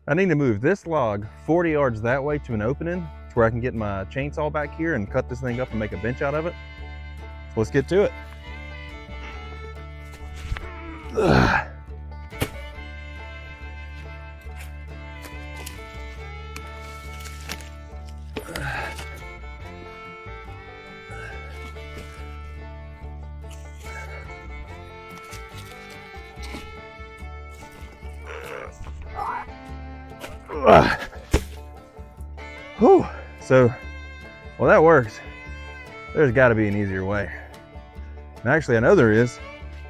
I need to move this log 40 yards that way to an opening to where I can get my chainsaw back here and cut this thing up and make a bench out of it. So let's get to it. Ugh. Whew. So, well, that works. There's got to be an easier way. And actually, I know there is,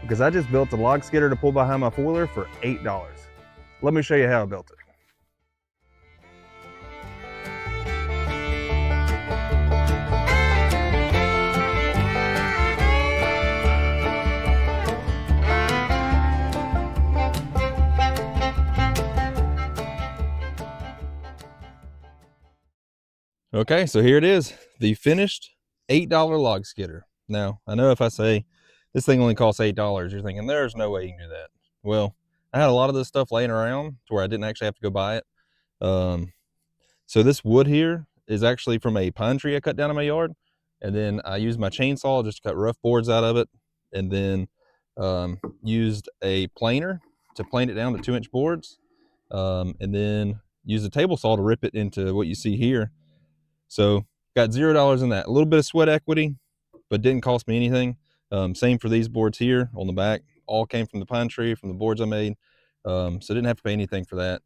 because I just built a log skidder to pull behind my foiler for $8. Let me show you how I built it. Okay, so here it is, the finished $8 log skidder. Now, I know if I say this thing only costs $8, you're thinking there's no way you can do that. Well, I had a lot of this stuff laying around to where I didn't actually have to go buy it. So this wood here is actually from a pine tree I cut down in my yard, and then I used my chainsaw just to cut rough boards out of it, and then used a planer to plane it down to 2-inch boards, and then used a table saw to rip it into what you see here. So got $0 in that. A little bit of sweat equity, but didn't cost me anything. Same for these boards here on the back. All came from the pine tree, from the boards I made. So didn't have to pay anything for that.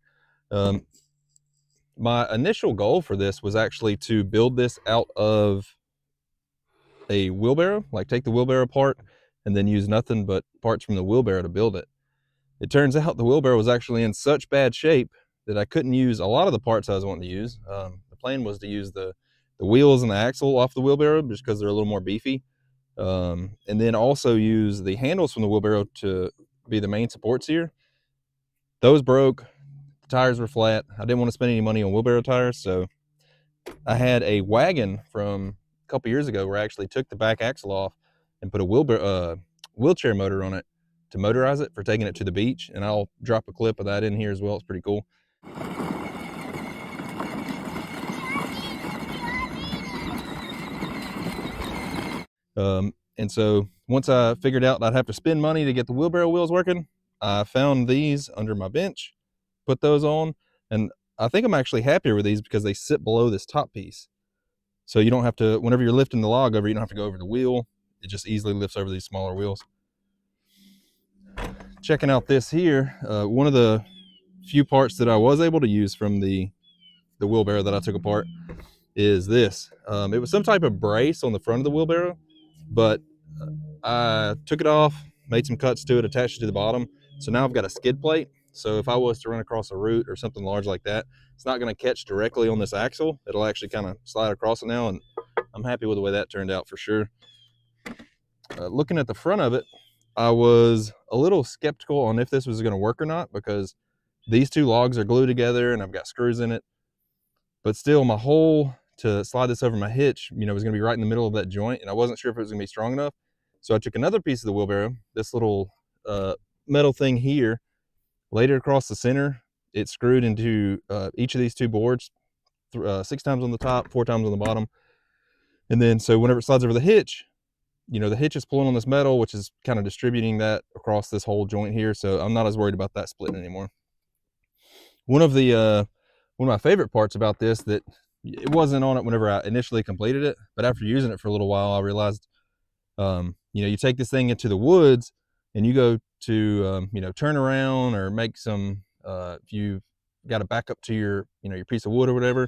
My initial goal for this was actually to build this out of a wheelbarrow, like take the wheelbarrow apart and then use nothing but parts from the wheelbarrow to build it. It turns out the wheelbarrow was actually in such bad shape that I couldn't use a lot of the parts I was wanting to use. The plan was to use the wheels and the axle off the wheelbarrow just because they're a little more beefy. And then also use the handles from the wheelbarrow to be the main supports here. Those broke, the tires were flat. I didn't want to spend any money on wheelbarrow tires, so I had a wagon from a couple years ago where I actually took the back axle off and put a wheelchair motor on it to motorize it for taking it to the beach, and I'll drop a clip of that in here as well. It's pretty cool. And so once I figured out I'd have to spend money to get the wheelbarrow wheels working, I found these under my bench, put those on, and I think I'm actually happier with these because they sit below this top piece. So you don't have to, whenever you're lifting the log over, you don't have to go over the wheel. It just easily lifts over these smaller wheels. Checking out this here, one of the few parts that I was able to use from the wheelbarrow that I took apart is this. It was some type of brace on the front of the wheelbarrow, but I took it off, made some cuts to it, attached it to the bottom. So now I've got a skid plate. So if I was to run across a root or something large like that, it's not going to catch directly on this axle. It'll actually kind of slide across it now, and I'm happy with the way that turned out for sure. Looking at the front of it, I was a little skeptical on if this was going to work or not because these two logs are glued together and I've got screws in it. But still, my hole to slide this over my hitch, was going to be right in the middle of that joint, and I wasn't sure if it was going to be strong enough. So I took another piece of the wheelbarrow, this little metal thing here, laid it across the center. It screwed into each of these two boards 6 times on the top, 4 times on the bottom. And then so whenever it slides over the hitch, the hitch is pulling on this metal, which is kind of distributing that across this whole joint here. So I'm not as worried about that splitting anymore. One of my favorite parts about this, that it wasn't on it whenever I initially completed it, but after using it for a little while, I realized, you take this thing into the woods and you go to, turn around or make some, if you've got to back up to your piece of wood or whatever.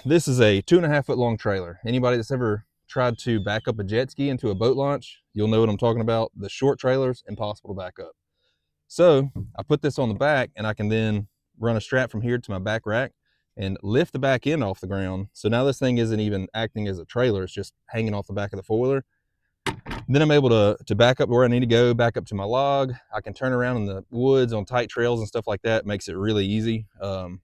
This is a 2.5 foot long trailer. Anybody that's ever tried to back up a jet ski into a boat launch, you'll know what I'm talking about. The short trailers, impossible to back up. So I put this on the back, and I can then run a strap from here to my back rack and lift the back end off the ground. So now this thing isn't even acting as a trailer, it's just hanging off the back of the foiler. Then I'm able to back up where I need to go, back up to my log. I can turn around in the woods on tight trails and stuff like that. It makes it really easy. I'm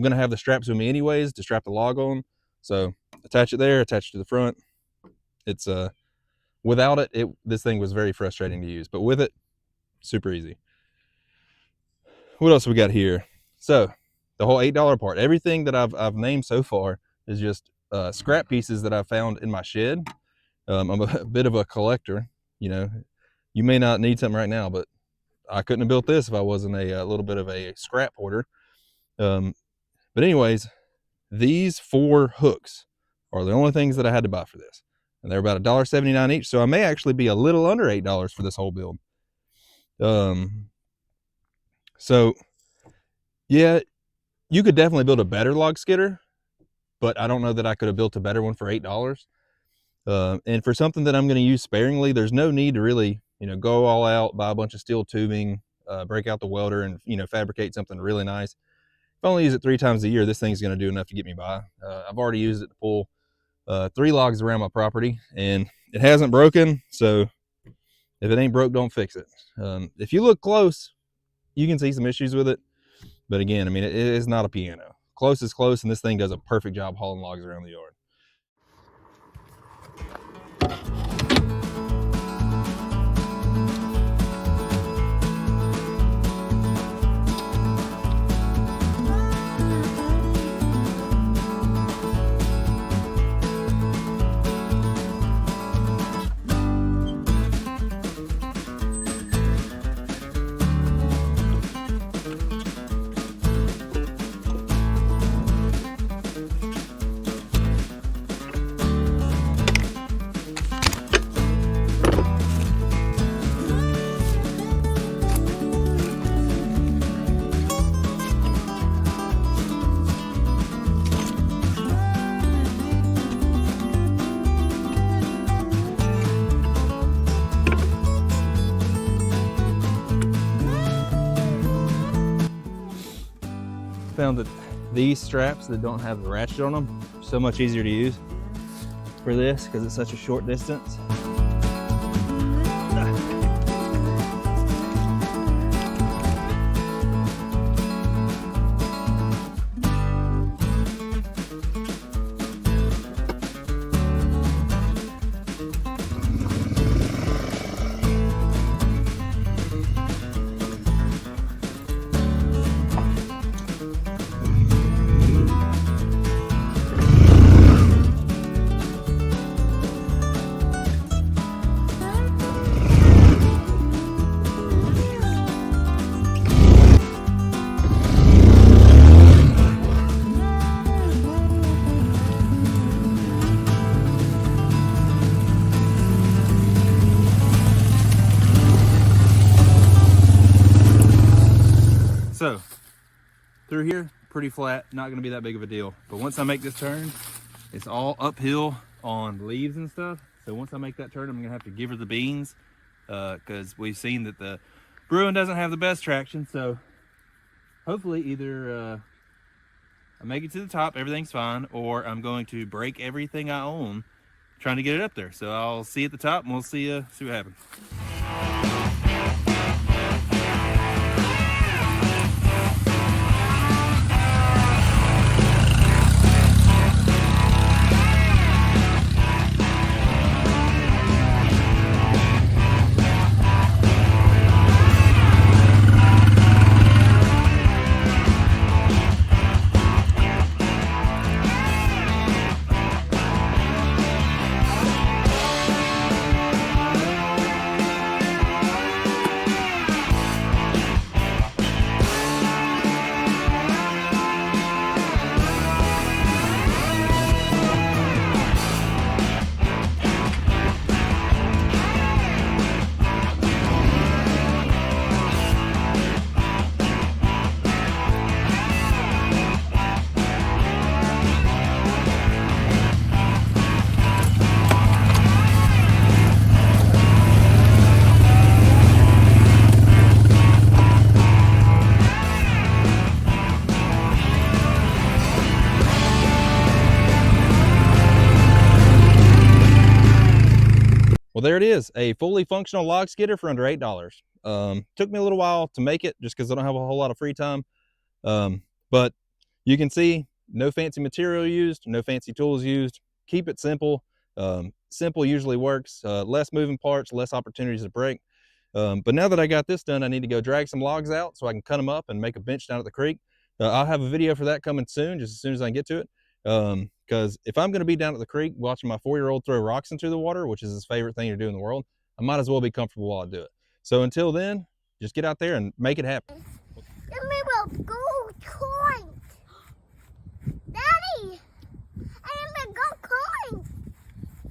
gonna have the straps with me anyways to strap the log on. So attach it there, attach it to the front. It's without it, this thing was very frustrating to use, but with it, super easy. What else we got here? So the whole $8 part, everything that I've named so far is just scrap pieces that I found in my shed. I'm a bit of a collector, you know. You may not need something right now, but I couldn't have built this if I wasn't a little bit of a scrap hoarder. But anyways, these 4 hooks are the only things that I had to buy for this, and they're about $1.79 each. So I may actually be a little under $8 for this whole build. So yeah, you could definitely build a better log skidder, but I don't know that I could have built a better one for $8. And for something that I'm going to use sparingly, there's no need to really, go all out, buy a bunch of steel tubing, break out the welder, and fabricate something really nice. If I only use it 3 times a year, this thing's going to do enough to get me by. I've already used it to pull 3 logs around my property, and it hasn't broken. So if it ain't broke, don't fix it. If you look close, you can see some issues with it. But again, I mean, it is not a piano. Close is close, and this thing does a perfect job hauling logs around the yard. Found that these straps that don't have the ratchet on them are so much easier to use for this because it's such a short distance. So through here, pretty flat, not gonna be that big of a deal. But once I make this turn, it's all uphill on leaves and stuff. So once I make that turn, I'm gonna have to give her the beans because we've seen that the Bruin doesn't have the best traction. So hopefully either I make it to the top, everything's fine, or I'm going to break everything I own trying to get it up there. So I'll see you at the top and we'll see what happens. Well, there it is, a fully functional log skidder for under $8. Took me a little while to make it just because I don't have a whole lot of free time. But you can see no fancy material used, no fancy tools used. Keep it simple. Simple usually works. Less moving parts, less opportunities to break. But now that I got this done, I need to go drag some logs out so I can cut them up and make a bench down at the creek. I'll have a video for that coming soon, just as soon as I can get to it. Because if I'm going to be down at the creek watching my 4-year-old throw rocks into the water, which is his favorite thing to do in the world, I might as well be comfortable while I do it. So until then, just get out there and make it happen.